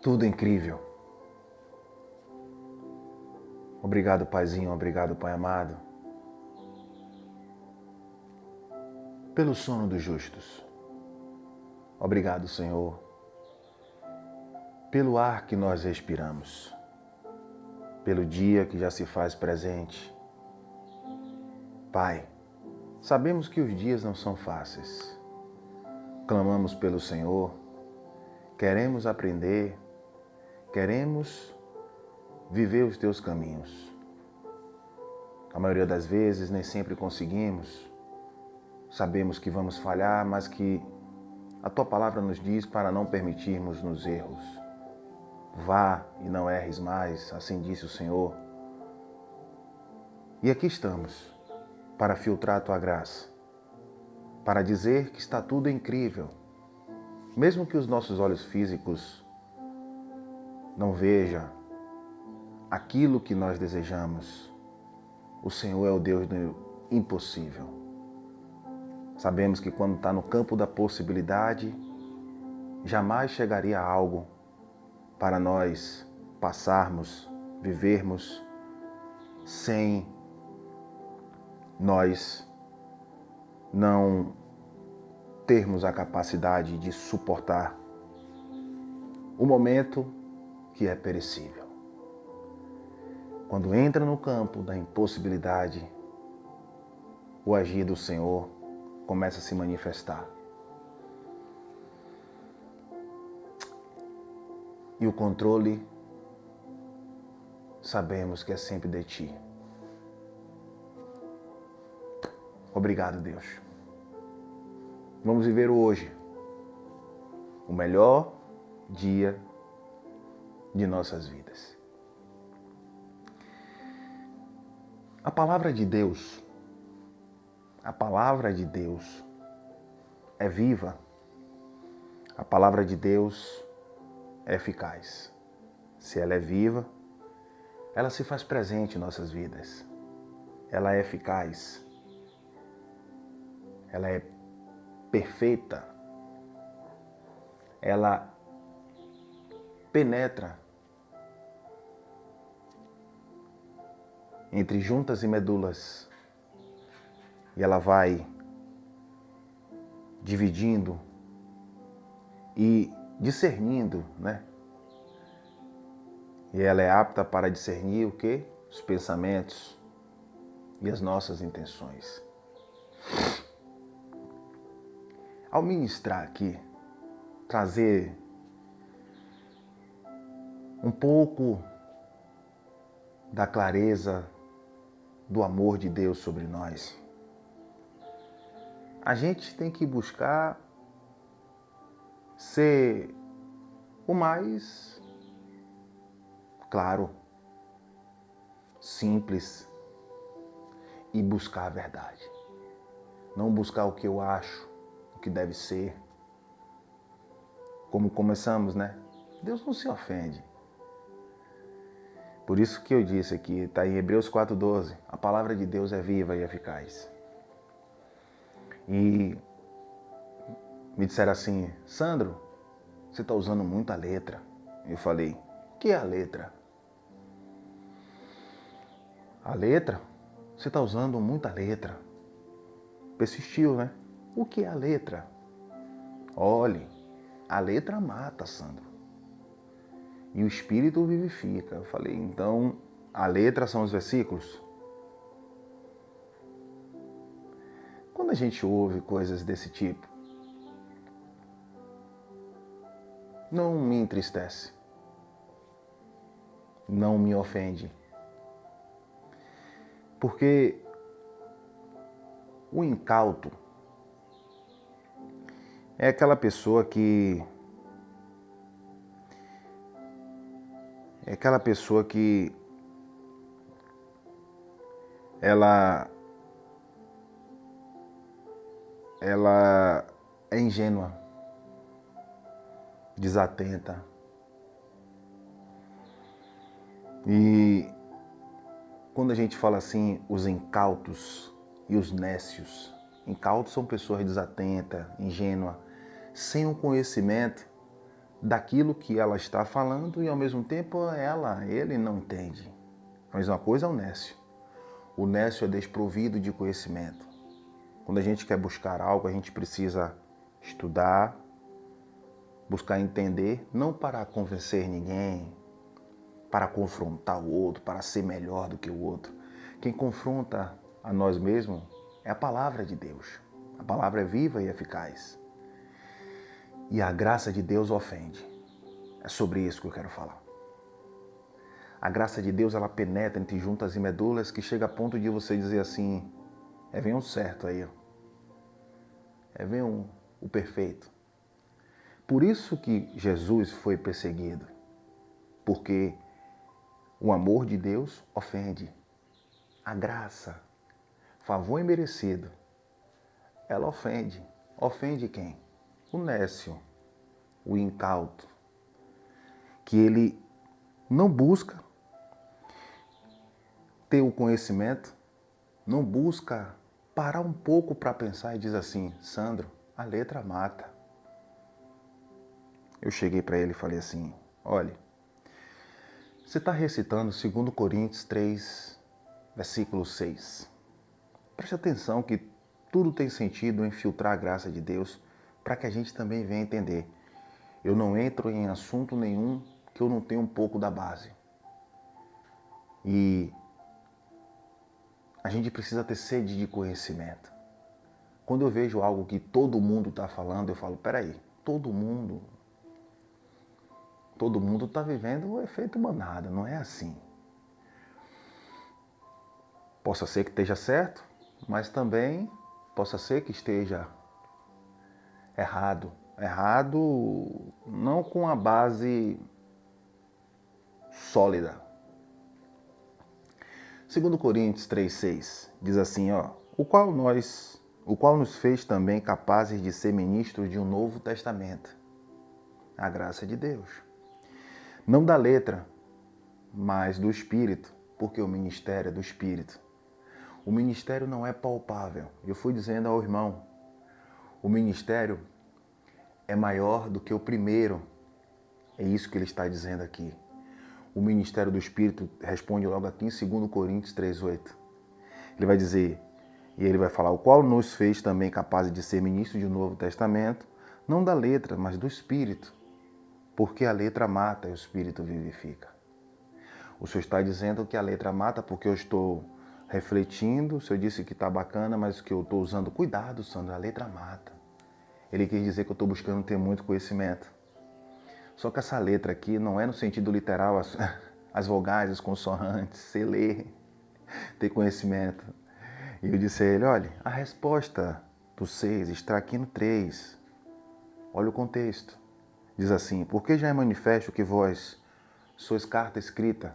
Tudo incrível. Obrigado, Paizinho, obrigado, Pai amado, pelo sono dos justos. Obrigado, Senhor, pelo ar que nós respiramos, pelo dia que já se faz presente. Pai, sabemos que os dias não são fáceis. Clamamos pelo Senhor, queremos aprender, queremos viver os teus caminhos. A maioria das vezes nem sempre conseguimos. Sabemos que vamos falhar, mas que a tua palavra nos diz para não permitirmos nos erros. Vá e não erres mais, assim disse o Senhor. E aqui estamos, para filtrar a tua graça, para dizer que está tudo incrível, mesmo que os nossos olhos físicos não vejam aquilo que nós desejamos. O Senhor é o Deus do impossível. Sabemos que quando está no campo da possibilidade, jamais chegaria algo para nós passarmos, vivermos sem nós não termos a capacidade de suportar o momento que é perecível. Quando entra no campo da impossibilidade, o agir do Senhor começa a se manifestar. E o controle, sabemos que é sempre de Ti. Obrigado, Deus. Vamos viver o hoje, o melhor dia de nossas vidas. A palavra de Deus é viva. A palavra de Deus é eficaz. Se ela é viva, ela se faz presente em nossas vidas. Ela é eficaz. Ela é perfeita. Ela penetra entre juntas e medulas, e ela vai dividindo e discernindo, né? E ela é apta para discernir o quê? Os pensamentos e as nossas intenções. Ao ministrar aqui, trazer um pouco da clareza do amor de Deus sobre nós, a gente tem que buscar ser o mais claro, simples e buscar a verdade. Não buscar o que eu acho, o que deve ser. Como começamos, né? Deus não se ofende. Por isso que eu disse aqui, está em Hebreus 4:12, a palavra de Deus é viva e eficaz. E me disseram assim, Sandro, você está usando muita letra. Eu falei, o que é a letra? A letra? Você está usando muita letra. Persistiu, né? O que é a letra? Olhe, a letra mata, Sandro. E o Espírito vivifica. Eu falei, então a letra são os versículos? Quando a gente ouve coisas desse tipo, não me entristece, não me ofende. Porque o incauto é aquela pessoa que ela é ingênua, desatenta. E quando a gente fala assim, os incautos e os nécios, incautos são pessoas desatentas, ingênuas, sem o conhecimento daquilo que ela está falando e ao mesmo tempo ele não entende. A mesma coisa é o nécio. O nécio é desprovido de conhecimento. Quando a gente quer buscar algo, a gente precisa estudar, buscar entender, não para convencer ninguém, para confrontar o outro, para ser melhor do que o outro. Quem confronta a nós mesmos é a palavra de Deus. A palavra é viva e eficaz. E a graça de Deus ofende. É sobre isso que eu quero falar. A graça de Deus, ela penetra entre juntas e medulas que chega a ponto de você dizer assim, vem um certo aí, vem o perfeito. Por isso que Jesus foi perseguido, porque o amor de Deus ofende. A graça, favor imerecido, ela ofende. Ofende quem? O nécio, o incauto, que ele não busca ter o conhecimento, não busca parar um pouco para pensar e diz assim, Sandro, a letra mata. Eu cheguei para ele e falei assim, olha, você está recitando 2 Coríntios 3, versículo 6. Preste atenção que tudo tem sentido em filtrar a graça de Deus para que a gente também venha entender. Eu não entro em assunto nenhum que eu não tenha um pouco da base. E a gente precisa ter sede de conhecimento. Quando eu vejo algo que todo mundo está falando, eu falo, peraí, todo mundo está vivendo o efeito manada, não é assim. Possa ser que esteja certo, mas também possa ser que esteja errado. Errado não com a base sólida. 2 Coríntios 3,6 diz assim, o qual nos fez também capazes de ser ministros de um novo testamento. A graça de Deus. Não da letra, mas do Espírito, porque o ministério é do Espírito. O ministério não é palpável. Eu fui dizendo ao irmão, o ministério é maior do que o primeiro. É isso que ele está dizendo aqui. O ministério do Espírito responde logo aqui em 2 Coríntios 3,8. Ele vai dizer, e ele vai falar, o qual nos fez também capazes de ser ministros de um novo testamento, não da letra, mas do Espírito. Porque a letra mata e o Espírito vivifica. O senhor está dizendo que a letra mata porque eu estou refletindo, o senhor disse que está bacana, mas que eu estou usando cuidado, Sandro, a letra mata. Ele quis dizer que eu estou buscando ter muito conhecimento. Só que essa letra aqui não é no sentido literal, as vogais, as consoantes, você ler, ter conhecimento. E eu disse a ele, olha, a resposta do 6 está aqui no 3. Olha o contexto. Diz assim, porque já é manifesto que vós sois carta escrita,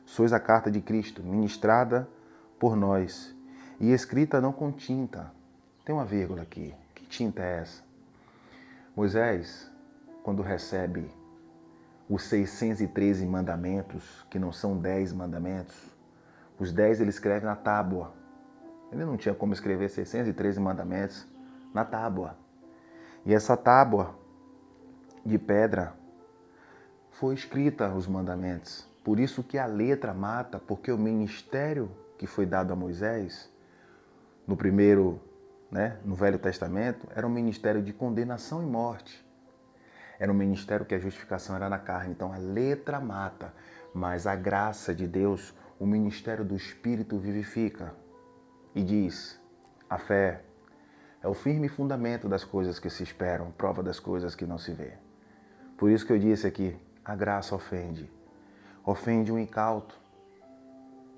sois a carta de Cristo, ministrada por nós, e escrita não com tinta. Tem uma vírgula aqui. Que tinta é essa? Moisés, quando recebe os 613 mandamentos, que não são 10 mandamentos, os 10 ele escreve na tábua. Ele não tinha como escrever 613 mandamentos na tábua. E essa tábua de pedra foi escrita os mandamentos. Por isso que a letra mata, porque o ministério que foi dado a Moisés, no Velho Testamento, era um ministério de condenação e morte. Era um ministério que a justificação era na carne. Então a letra mata, mas a graça de Deus, o ministério do Espírito vivifica. E diz, a fé é o firme fundamento das coisas que se esperam, prova das coisas que não se vê. Por isso que eu disse aqui, a graça ofende. Ofende um incauto,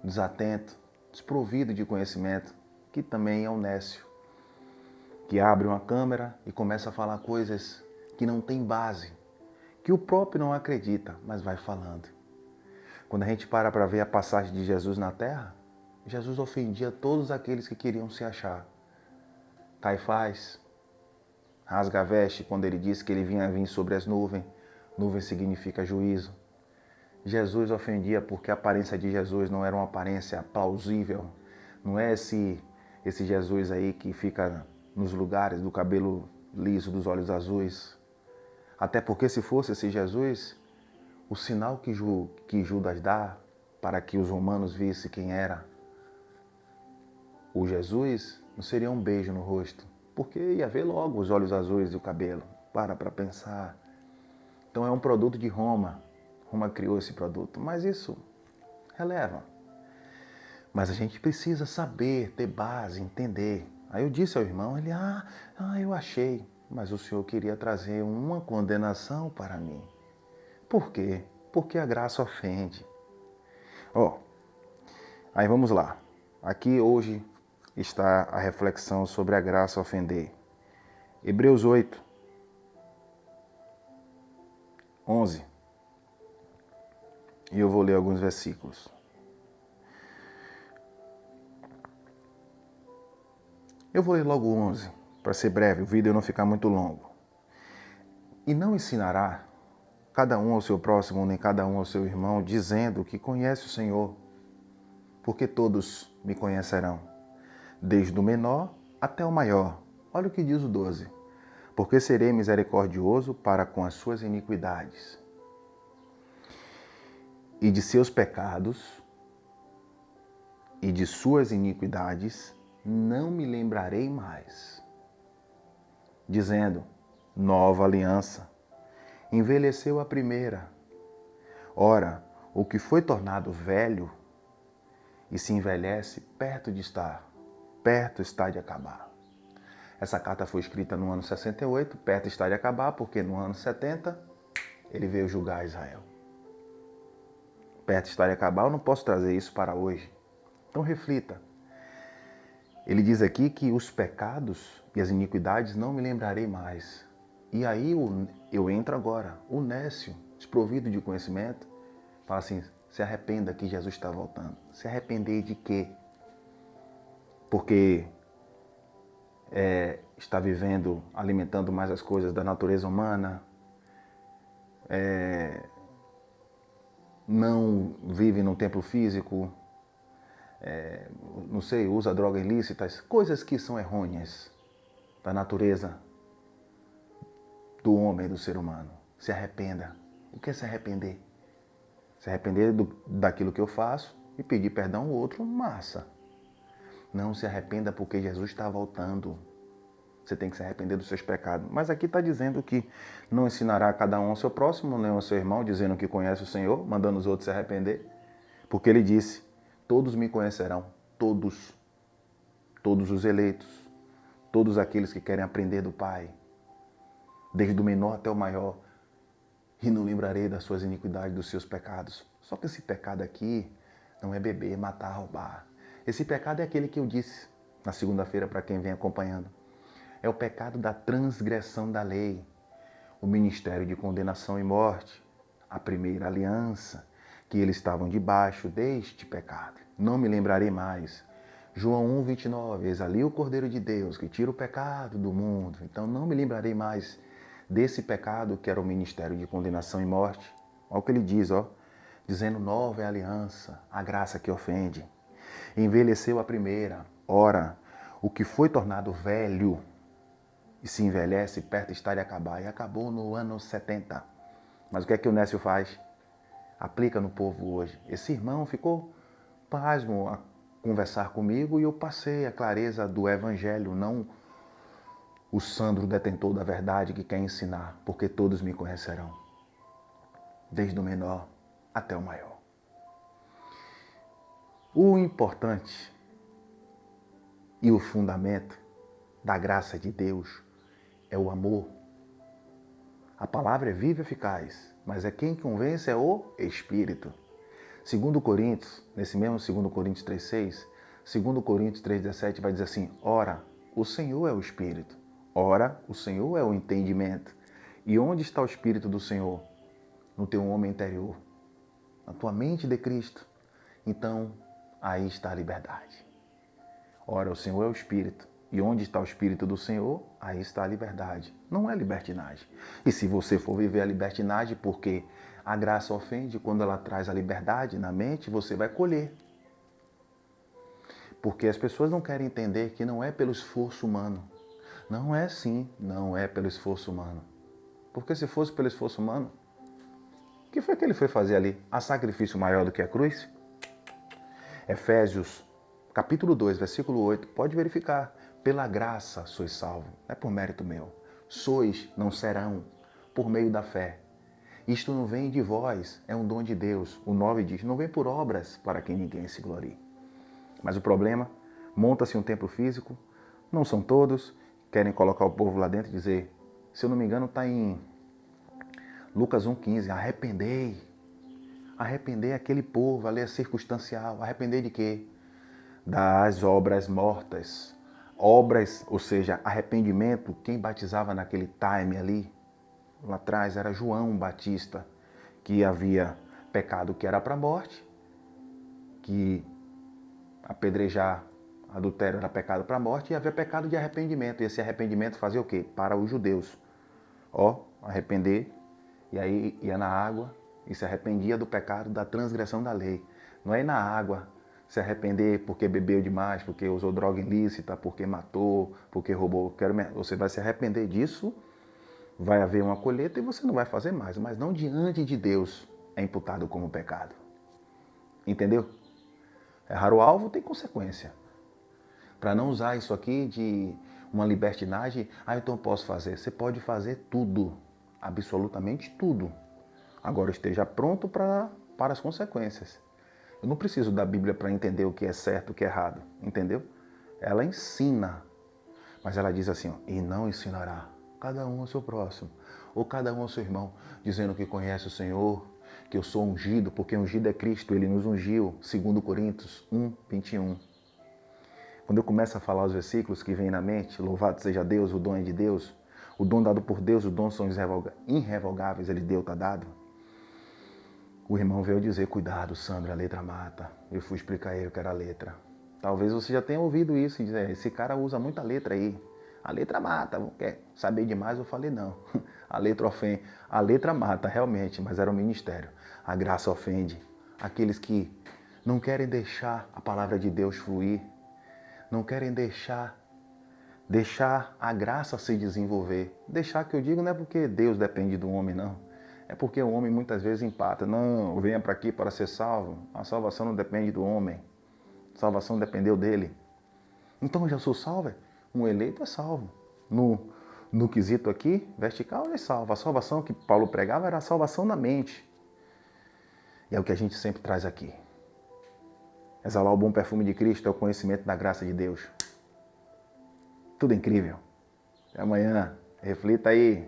desatento, desprovido de conhecimento, que também é um nécio, que abre uma câmera e começa a falar coisas que não tem base, que o próprio não acredita, mas vai falando. Quando a gente para ver a passagem de Jesus na terra, Jesus ofendia todos aqueles que queriam se achar. Caifás rasga a veste quando ele disse que ele vinha vir sobre as nuvens. Nuvem significa juízo. Jesus ofendia porque a aparência de Jesus não era uma aparência plausível. Não é esse Jesus aí que fica nos lugares do cabelo liso, dos olhos azuis. Até porque se fosse esse Jesus, o sinal que Judas dá para que os romanos vissem quem era o Jesus, não seria um beijo no rosto, porque ia ver logo os olhos azuis e o cabelo. Para pensar. Então é um produto de Roma. Roma criou esse produto, mas isso releva. Mas a gente precisa saber, ter base, entender. Aí eu disse ao irmão, ele, eu achei, mas o Senhor queria trazer uma condenação para mim. Por quê? Porque a graça ofende. Aí vamos lá. Aqui hoje está a reflexão sobre a graça ofender. Hebreus 8, 11. E eu vou ler alguns versículos. Eu vou ler logo 11, para ser breve, o vídeo não ficar muito longo. E não ensinará cada um ao seu próximo, nem cada um ao seu irmão, dizendo que conhece o Senhor, porque todos me conhecerão, desde o menor até o maior. Olha o que diz o 12. Porque serei misericordioso para com as suas iniquidades, e de seus pecados e de suas iniquidades não me lembrarei mais. Dizendo, nova aliança, envelheceu a primeira. Ora, o que foi tornado velho e se envelhece perto está de acabar. Essa carta foi escrita no ano 68, perto está de acabar, porque no ano 70 ele veio julgar Israel. Perto está de acabar, eu não posso trazer isso para hoje. Então reflita. Ele diz aqui que os pecados e as iniquidades não me lembrarei mais. E aí eu entro agora, o nécio, desprovido de conhecimento, fala assim, se arrependa que Jesus está voltando. Se arrepender de quê? Porque está vivendo, alimentando mais as coisas da natureza humana, não vive num templo físico, não sei, usa drogas ilícitas, coisas que são errôneas da natureza do homem, do ser humano. Se arrependa. O que é se arrepender? Se arrepender daquilo que eu faço e pedir perdão ao outro, massa. Não se arrependa porque Jesus está voltando. Você tem que se arrepender dos seus pecados. Mas aqui está dizendo que não ensinará cada um ao seu próximo, nem ao seu irmão, dizendo que conhece o Senhor, mandando os outros se arrepender. Porque ele disse, todos me conhecerão, todos os eleitos, todos aqueles que querem aprender do Pai, desde o menor até o maior, e não lembrarei das suas iniquidades, dos seus pecados. Só que esse pecado aqui não é beber, matar, roubar. Esse pecado é aquele que eu disse na segunda-feira para quem vem acompanhando. É o pecado da transgressão da lei, o ministério de condenação e morte, a primeira aliança, que eles estavam debaixo deste pecado. Não me lembrarei mais. João 1, 29, eis ali o Cordeiro de Deus que tira o pecado do mundo. Então não me lembrarei mais desse pecado que era o ministério de condenação e morte. Olha o que ele diz, dizendo nova é a aliança, a graça que ofende. Envelheceu a primeira. Ora, o que foi tornado velho e se envelhece, perto está de acabar. E acabou no ano 70. Mas o que é que o Nécio faz? Aplica no povo hoje. Esse irmão ficou pasmo a conversar comigo e eu passei a clareza do evangelho, não o Sandro detentor da verdade que quer ensinar, porque todos me conhecerão, desde o menor até o maior. O importante e o fundamento da graça de Deus é o amor. A palavra é viva e eficaz, mas é quem convence é o Espírito. 2 Coríntios, nesse mesmo 2 Coríntios 3,6, 2 Coríntios 3,17 vai dizer assim, ora, o Senhor é o Espírito, ora, o Senhor é o entendimento. E onde está o Espírito do Senhor? No teu homem interior, na tua mente de Cristo. Então, aí está a liberdade. Ora, o Senhor é o Espírito. E onde está o Espírito do Senhor, aí está a liberdade. Não é libertinagem. E se você for viver a libertinagem, porque a graça ofende, quando ela traz a liberdade na mente, você vai colher. Porque as pessoas não querem entender que não é pelo esforço humano. Não é sim, não é pelo esforço humano. Porque se fosse pelo esforço humano, o que foi que ele foi fazer ali? Há sacrifício maior do que a cruz? Efésios, capítulo 2, versículo 8, pode verificar. Pela graça sois salvos, não é por mérito meu. Sois, não serão, por meio da fé. Isto não vem de vós, é um dom de Deus. O 9 diz, não vem por obras para que ninguém se glorie. Mas o problema, monta-se um templo físico, não são todos, querem colocar o povo lá dentro e dizer, se eu não me engano está em Lucas 1,15, arrependei. Arrepender aquele povo, ali é circunstancial. Arrepender de quê? Das obras mortas. Obras, ou seja, arrependimento, quem batizava naquele time ali, lá atrás, era João Batista, que havia pecado que era para a morte, que apedrejar, adultério era pecado para a morte, e havia pecado de arrependimento. E esse arrependimento fazia o quê? Para os judeus. Arrepender, e aí ia na água e se arrependia do pecado, da transgressão da lei. Não é ir na água se arrepender porque bebeu demais, porque usou droga ilícita, porque matou, porque roubou. Você vai se arrepender disso, vai haver uma colheita e você não vai fazer mais, mas não diante de Deus é imputado como pecado. Entendeu? Errar o alvo tem consequência. Para não usar isso aqui de uma libertinagem, então eu posso fazer. Você pode fazer tudo, absolutamente tudo. Agora esteja pronto para as consequências. Eu não preciso da Bíblia para entender o que é certo e o que é errado, entendeu? Ela ensina, mas ela diz assim, e não ensinará cada um ao seu próximo, ou cada um ao seu irmão, dizendo que conhece o Senhor, que eu sou ungido, porque ungido é Cristo, Ele nos ungiu, 2 Coríntios 1:21. Quando eu começo a falar os versículos que vêm na mente, louvado seja Deus, o dom é de Deus, o dom dado por Deus, os dons são irrevogáveis, Ele deu, está dado. O irmão veio dizer, cuidado, Sandra, a letra mata. Eu fui explicar a ele o que era a letra. Talvez você já tenha ouvido isso e dizer, esse cara usa muita letra aí. A letra mata, quer saber demais? Eu falei, não. A letra ofende. A letra mata, realmente, mas era um ministério. A graça ofende. Aqueles que não querem deixar a palavra de Deus fluir, não querem deixar a graça se desenvolver. Deixar que eu digo não é porque Deus depende do homem, não. É porque o homem muitas vezes empata. Não, venha para aqui para ser salvo. A salvação não depende do homem. A salvação dependeu dele. Então já sou salvo? Um eleito é salvo. No quesito aqui, vertical é salvo. A salvação que Paulo pregava era a salvação da mente. E é o que a gente sempre traz aqui. Exalar o bom perfume de Cristo é o conhecimento da graça de Deus. Tudo incrível. Até amanhã. Reflita aí.